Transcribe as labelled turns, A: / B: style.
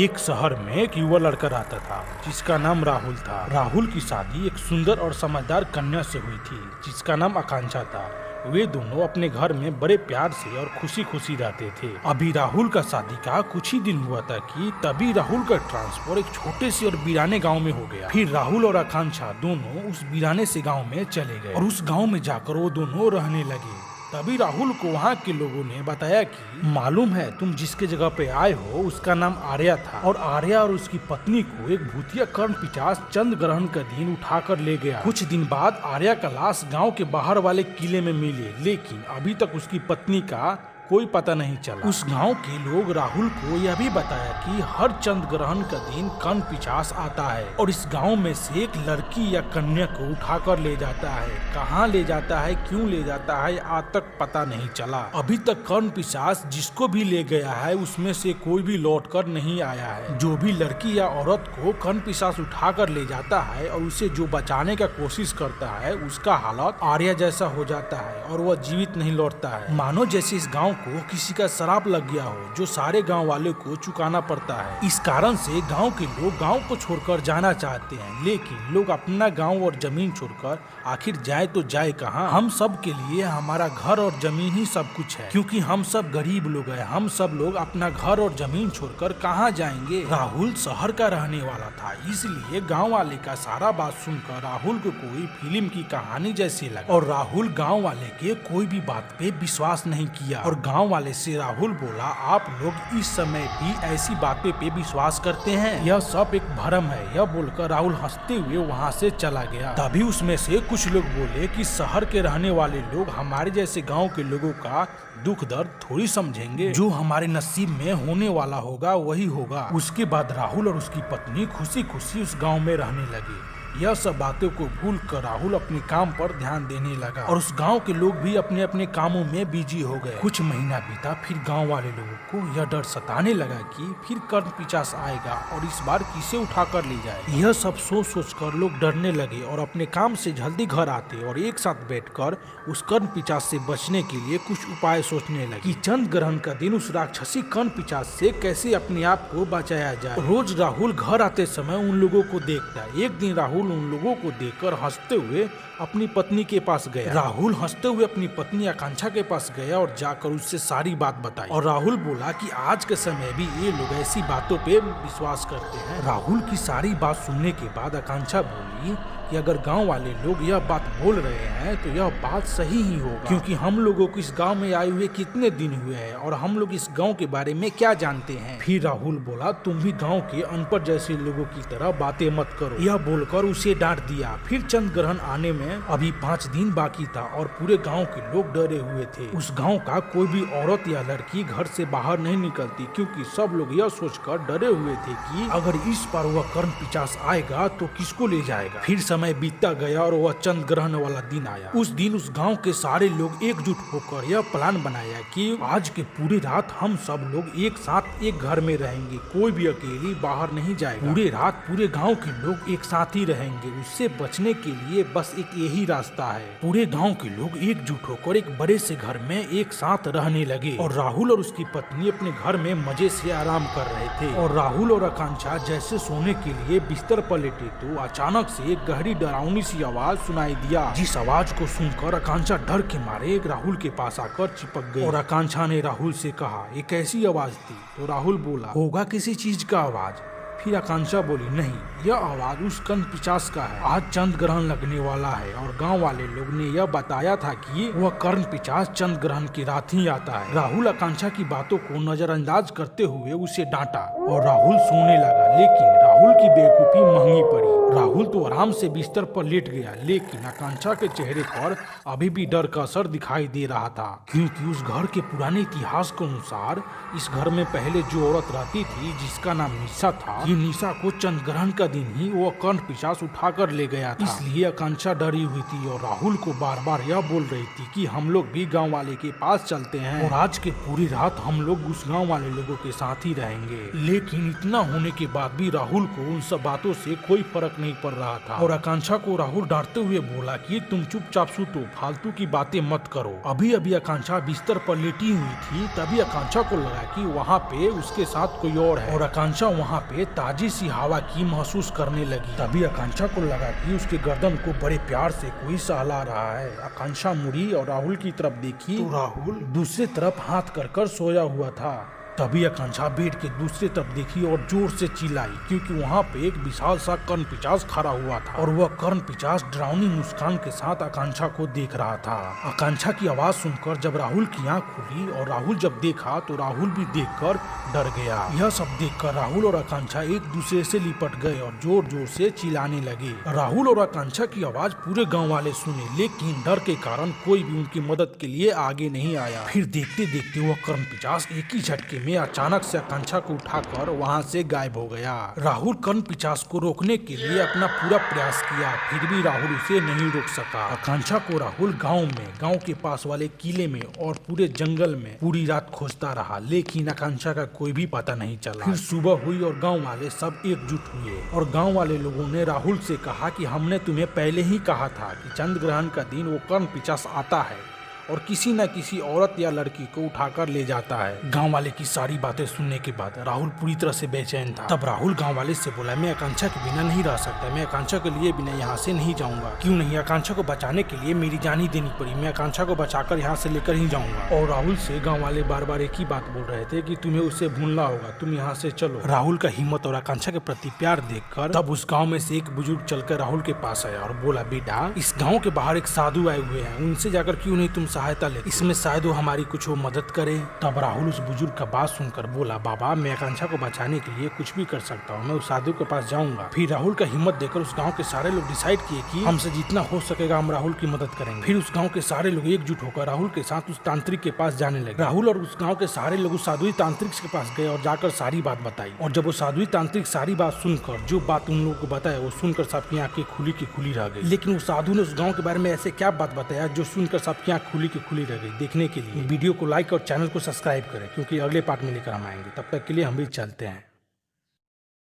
A: एक शहर में एक युवा लड़का रहता था जिसका नाम राहुल था। राहुल की शादी एक सुंदर और समझदार कन्या से हुई थी जिसका नाम आकांक्षा था। वे दोनों अपने घर में बड़े प्यार से और खुशी खुशी रहते थे। अभी राहुल का शादी का कुछ ही दिन हुआ था कि तभी राहुल का ट्रांसफर एक छोटे से और वीराने गांव में हो गया। फिर राहुल और आकांक्षा दोनों उस वीराने से गांव में चले गए और उस गांव में जाकर वो दोनों रहने लगे। तभी राहुल को वहाँ के लोगों ने बताया कि मालूम है तुम जिसके जगह पे आए हो उसका नाम आर्या था और आर्या और उसकी पत्नी को एक भूतिया कर्ण पिशाच चंद्र ग्रहण का दिन उठाकर ले गया। कुछ दिन बाद आर्या का लाश गांव के बाहर वाले किले में मिले, लेकिन अभी तक उसकी पत्नी का कोई पता नहीं चला। उस गांव के लोग राहुल को यह भी बताया कि हर चंद्र ग्रहण का दिन कर्ण पिशाच आता है और इस गांव में से एक लड़की या कन्या को उठाकर ले जाता है। कहाँ ले जाता है, क्यों ले जाता है, आज तक पता नहीं चला। अभी तक कर्ण पिशाच जिसको भी ले गया है उसमें से कोई भी लौट कर नहीं आया है। जो भी लड़की या औरत को कर्ण पिशाच उठाकर ले जाता है और उसे जो बचाने का कोशिश करता है उसका हालत आर्या जैसा हो जाता है और वह जीवित नहीं लौटता है। मानो जैसे इस गाँव को किसी का शराब लग गया हो जो सारे गांव वाले को चुकाना पड़ता है। इस कारण से गांव के लोग गांव को छोड़कर जाना चाहते हैं, लेकिन लोग अपना गांव और जमीन छोड़कर आखिर जाए तो जाए कहां। हम सब के लिए हमारा घर और जमीन ही सब कुछ है, क्योंकि हम सब गरीब लोग हैं। हम सब लोग अपना घर और जमीन छोड़कर कहां जाएंगे। राहुल शहर का रहने वाला था, इसलिए गाँव वाले का सारा बात सुनकर राहुल को कोई फिल्म की कहानी जैसी लगा और राहुल गाँव वाले के कोई भी बात पे विश्वास नहीं किया। और गाँव वाले से राहुल बोला, आप लोग इस समय भी ऐसी बातें पे विश्वास करते हैं, यह सब एक भ्रम है। यह बोलकर राहुल हंसते हुए वहाँ से चला गया। तभी उसमें से कुछ लोग बोले कि शहर के रहने वाले लोग हमारे जैसे गांव के लोगों का दुख दर्द थोड़ी समझेंगे। जो हमारे नसीब में होने वाला होगा वही होगा। उसके बाद राहुल और उसकी पत्नी खुशी खुशी उस गाँव में रहने लगे। यह सब बातों को भूल कर राहुल अपने काम पर ध्यान देने लगा और उस गांव के लोग भी अपने अपने कामों में बिजी हो गए। कुछ महीना बीता, फिर गांव वाले लोगों को यह डर सताने लगा कि फिर कर्ण पिशाच आएगा और इस बार किसे उठा कर ले जाए। यह सब सोच सोच कर लोग डरने लगे और अपने काम से जल्दी घर आते और एक साथ बैठकर उस कर्ण पिशाच से बचने के लिए कुछ उपाय सोचने लगे कि चंद्र ग्रहण का दिन उस राक्षसी कर्ण पिशाच से कैसे अपने आप को बचाया जाए। रोज राहुल घर आते समय उन लोगों को देखता। एक दिन राहुल उन लोगों को देखकर हंसते हुए अपनी पत्नी के पास गया। राहुल हंसते हुए अपनी पत्नी आकांक्षा के पास गया और जाकर उससे सारी बात बताई। और राहुल बोला कि आज के समय भी ये लोग ऐसी बातों पे विश्वास करते हैं। राहुल की सारी बात सुनने के बाद आकांक्षा बोली कि अगर गांव वाले लोग यह बात बोल रहे हैं तो यह बात सही ही होगा, क्योंकि हम लोगों को इस गांव में आए हुए कितने दिन हुए हैं और हम लोग इस गांव के बारे में क्या जानते हैं। फिर राहुल बोला, तुम भी गांव के अनपढ़ जैसे लोगों की तरह बातें मत करो। यह बोलकर उसे डांट दिया। फिर चंद्र ग्रहण आने में अभी 5 दिन बाकी था और पूरे गाँव के लोग डरे हुए थे। उस गाँव का कोई भी औरत या लड़की घर से बाहर नहीं निकलती, क्योंकि सब लोग यह सोचकर डरे हुए थे कि अगर इस बार वह कर्ण पिशाच आएगा तो किसको ले जाएगा। फिर समय बीतता गया और वह चंद्र ग्रहण वाला दिन आया। उस दिन उस गांव के सारे लोग एकजुट होकर यह प्लान बनाया कि आज के पूरी रात हम सब लोग एक साथ एक घर में रहेंगे, कोई भी अकेली बाहर नहीं जाएगा। पूरे रात पूरे गांव के लोग एक साथ ही रहेंगे। उससे बचने के लिए बस एक यही रास्ता है। पूरे गांव के लोग एकजुट होकर एक बड़े से घर में एक साथ रहने लगे और राहुल और उसकी पत्नी अपने घर में मजे से आराम कर रहे थे। और राहुल और आकांक्षा जैसे सोने के लिए बिस्तर पर लेटे तो अचानक से एक गहरी डरावनी सी आवाज सुनाई दिया। जिस आवाज को सुनकर आकांक्षा डर के मारे राहुल के पास आकर चिपक गई और आकांक्षा ने राहुल से कहा, ये कैसी आवाज थी? तो राहुल बोला, होगा किसी चीज का आवाज। फिर आकांक्षा बोली, नहीं, यह आवाज उस कर्ण पिशाच का है। आज चंद्र ग्रहण लगने वाला है और गांव वाले लोग ने यह बताया था कि वह कर्ण पिशाच चंद्र ग्रहण की रात ही आता है। राहुल आकांक्षा की बातों को नजरअंदाज करते हुए उसे डांटा और राहुल सोने लगा, लेकिन राहुल की बेवकूफी महंगी पड़ी। राहुल तो आराम से बिस्तर पर लेट गया, लेकिन आकांक्षा के चेहरे पर अभी भी डर का असर दिखाई दे रहा था, क्योंकि उस घर के पुराने इतिहास के अनुसार इस घर में पहले जो औरत रहती थी जिसका नाम निशा था, ये निशा को चंद्र ग्रहण का दिन ही वो कर्ण पिशाच उठाकर ले गया था। इसलिए आकांक्षा डरी हुई थी और राहुल को बार बार यह बोल रही थी कि हम लोग भी गाँव वाले के पास चलते हैं और आज के पूरी रात हम लोग उस गाँव वाले लोगों के साथ ही रहेंगे। लेकिन इतना होने के बाद भी राहुल को उन सब बातों से कोई फर्क नहीं पड़ रहा था और आकांक्षा को राहुल डांटते हुए बोला कि तुम चुपचाप सूतो, फालतू की बातें मत करो। अभी अभी आकांक्षा बिस्तर पर लेटी हुई थी, तभी आकांक्षा को लगा कि वहाँ पे उसके साथ कोई और है और आकांक्षा वहाँ पे ताजी सी हवा की महसूस करने लगी। तभी आकांक्षा को लगा कि उसके गर्दन को बड़े प्यार से कोई सहला रहा है। आकांक्षा मुड़ी और राहुल की तरफ देखी तो राहुल दूसरी तरफ हाथ कर सोया हुआ था। तभी आकांक्षा बेड के दूसरी तरफ देखी और जोर से चिल्लाई, क्योंकि वहाँ पे एक विशाल सा कर्ण पिशाच खड़ा हुआ था और वह कर्ण पिशाच डरावनी मुस्कान के साथ आकांक्षा को देख रहा था। आकांक्षा की आवाज सुनकर जब राहुल की आंख खुली और राहुल जब देखा तो राहुल भी देखकर डर गया। यह सब देखकर राहुल और आकांक्षा एक दूसरे से लिपट गए और जोर जोर से चिल्लाने लगे। राहुल और आकांक्षा की आवाज पूरे गाँव वाले सुने, लेकिन डर के कारण कोई भी उनकी मदद के लिए आगे नहीं आया। फिर देखते देखते वह कर्ण पिशाच एक ही झटके में अचानक से आकांक्षा को उठाकर वहां से गायब हो गया। राहुल कर्ण पिशाच को रोकने के लिए अपना पूरा प्रयास किया, फिर भी राहुल उसे नहीं रोक सका। आकांक्षा को राहुल गांव के पास वाले किले में और पूरे जंगल में पूरी रात खोजता रहा, लेकिन आकांक्षा का कोई भी पता नहीं चला। फिर सुबह हुई और गाँव वाले सब एकजुट हुए और गाँव वाले लोगों ने राहुल से कहा कि हमने तुम्हें पहले ही कहा था कि चंद्र ग्रहण का दिन वो कर्ण पिशाच आता है और किसी न किसी औरत या लड़की को उठाकर ले जाता है। गांव वाले की सारी बातें सुनने के बाद राहुल पूरी तरह से बेचैन था। तब राहुल गांव वाले से बोला, मैं आकांक्षा के बिना नहीं रह सकता, मैं आकांक्षा के लिए बिना यहाँ से नहीं जाऊंगा। क्यों नहीं, आकांक्षा को बचाने के लिए मेरी जान ही देनी पड़ी, मैं आकांक्षा को बचाकर यहाँ से लेकर ही जाऊंगा। और राहुल से गाँव वाले बार बार एक ही बात बोल रहे थे कि तुम्हें उसे भूलना होगा, तुम यहाँ से चलो। राहुल का हिम्मत और आकांक्षा के प्रति प्यार देखकर तब उस गाँव में से एक बुजुर्ग चलकर राहुल के पास आया और बोला, बेटा इस गाँव के बाहर एक साधु आए हुए हैं, उनसे जाकर क्यों नहीं तुम सहायता ले, इसमें शायद वो हमारी कुछ वो मदद करे। तब राहुल उस बुजुर्ग का बात सुनकर बोला, बाबा मैं आकांक्षा को बचाने के लिए कुछ भी कर सकता हूँ, मैं उस साधु के पास जाऊंगा। फिर राहुल का हिम्मत देकर उस गांव के सारे लोग डिसाइड किए कि हमसे जितना हो सकेगा हम राहुल की मदद करेंगे। फिर उस गांव के सारे लोग एकजुट होकर राहुल के साथ उस तांत्रिक के पास जाने लगे। राहुल और उस गाँव के सारे लोग उस साधुई तांत्रिक के पास गए और जाकर सारी बात बताई। और जब वो साधुई तांत्रिक सारी बात सुनकर जो बात उन लोगों को बताया वो सुनकर सबकी आंखें खुली की खुली रह गई। लेकिन उस साधु ने उस गाँव के बारे में ऐसे क्या बात बताया जो सुनकर सबकी आंख खुली की खुली रह गई। देखने के लिए वीडियो को लाइक और चैनल को सब्सक्राइब करें, क्योंकि अगले पार्ट में लेकर हम आएंगे। तब तक के लिए हम भी चलते हैं।